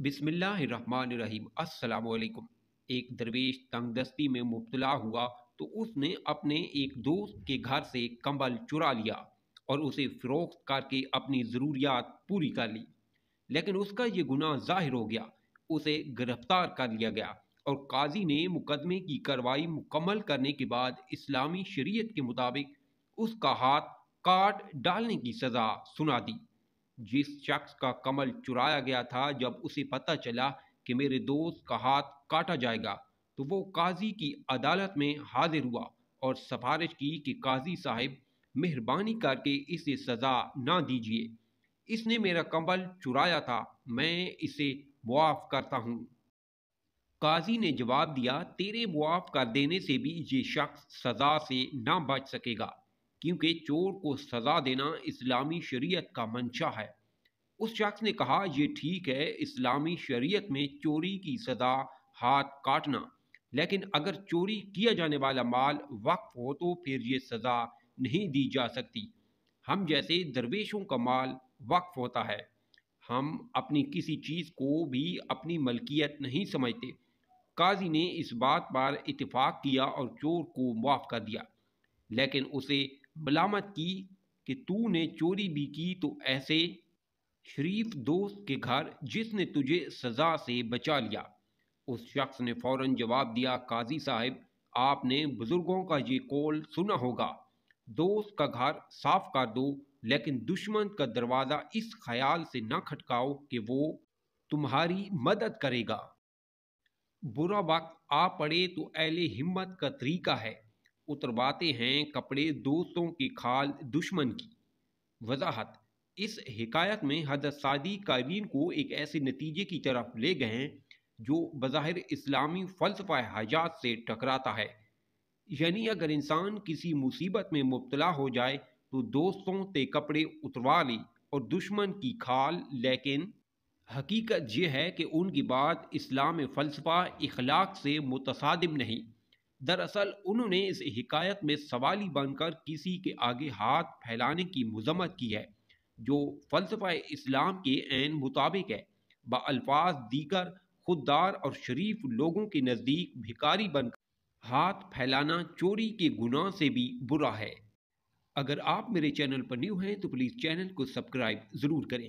बिस्मिल्लाहिर्रहमानिर्रहीम। अस्सलामुअलैकुम। एक दरवेश तंगदस्ती में मुब्तला हुआ तो उसने अपने एक दोस्त के घर से कंबल चुरा लिया और उसे फ़रोख्त करके अपनी ज़रूरियात पूरी कर ली। लेकिन उसका ये गुनाह ज़ाहिर हो गया, उसे गिरफ्तार कर लिया गया और काजी ने मुकदमे की कार्रवाई मुकम्मल करने के बाद इस्लामी शरीयत के मुताबिक उसका हाथ काट डालने की सज़ा सुना दी। जिस शख्स का कमल चुराया गया था, जब उसे पता चला कि मेरे दोस्त का हाथ काटा जाएगा, तो वो काजी की अदालत में हाजिर हुआ और सिफारिश की कि काजी साहिब, मेहरबानी करके इसे सज़ा ना दीजिए। इसने मेरा कमल चुराया था, मैं इसे मुआफ़ करता हूँ। काजी ने जवाब दिया, तेरे मुआफ़ कर देने से भी ये शख्स सज़ा से ना बच सकेगा, क्योंकि चोर को सज़ा देना इस्लामी शरीयत का मंशा है। उस शख्स ने कहा, ये ठीक है, इस्लामी शरीयत में चोरी की सज़ा हाथ काटना, लेकिन अगर चोरी किया जाने वाला माल वक्फ हो तो फिर ये सज़ा नहीं दी जा सकती। हम जैसे दरवेशों का माल वक्फ होता है, हम अपनी किसी चीज़ को भी अपनी मलकियत नहीं समझते। काजी ने इस बात पर इत्तेफाक किया और चोर को मुआफ़ कर दिया, लेकिन उसे मलामत की कि तूने चोरी भी की तो ऐसे शरीफ दोस्त के घर जिसने तुझे सज़ा से बचा लिया। उस शख्स ने फौरन जवाब दिया, काजी साहब, आपने बुजुर्गों का ये कौल सुना होगा, दोस्त का घर साफ कर दो, लेकिन दुश्मन का दरवाज़ा इस ख्याल से न खटकाओ कि वो तुम्हारी मदद करेगा। बुरा वक्त आ पड़े तो अहले हिम्मत का तरीका है, उतरवाते हैं कपड़े दोस्तों की खाल दुश्मन की। वजाहत, इस हिकायत में हज़रत सादी कायरीन को एक ऐसे नतीजे की तरफ ले गए हैं जो बज़ाहिर इस्लामी फ़लसफ़ा हयात से टकराता है। यानी अगर इंसान किसी मुसीबत में मुब्तला हो जाए तो दोस्तों ते कपड़े उतरवा ले और दुश्मन की खाल, लेकिन हकीकत यह है कि उनकी बात इस्लाम फ़लसफ़ा इखलाक से मुतसादिम नहीं। दरअसल उन्होंने इस हिकायत में सवाली बनकर किसी के आगे हाथ फैलाने की मज़म्मत की है, जो फ़लसफ़ा इस्लाम के ऐन मुताबिक है। बअल्फाज दीगर, खुददार और शरीफ लोगों के नज़दीक भिखारी बनकर हाथ फैलाना चोरी के गुनाह से भी बुरा है। अगर आप मेरे चैनल पर न्यू हैं तो प्लीज़ चैनल को सब्सक्राइब ज़रूर करें।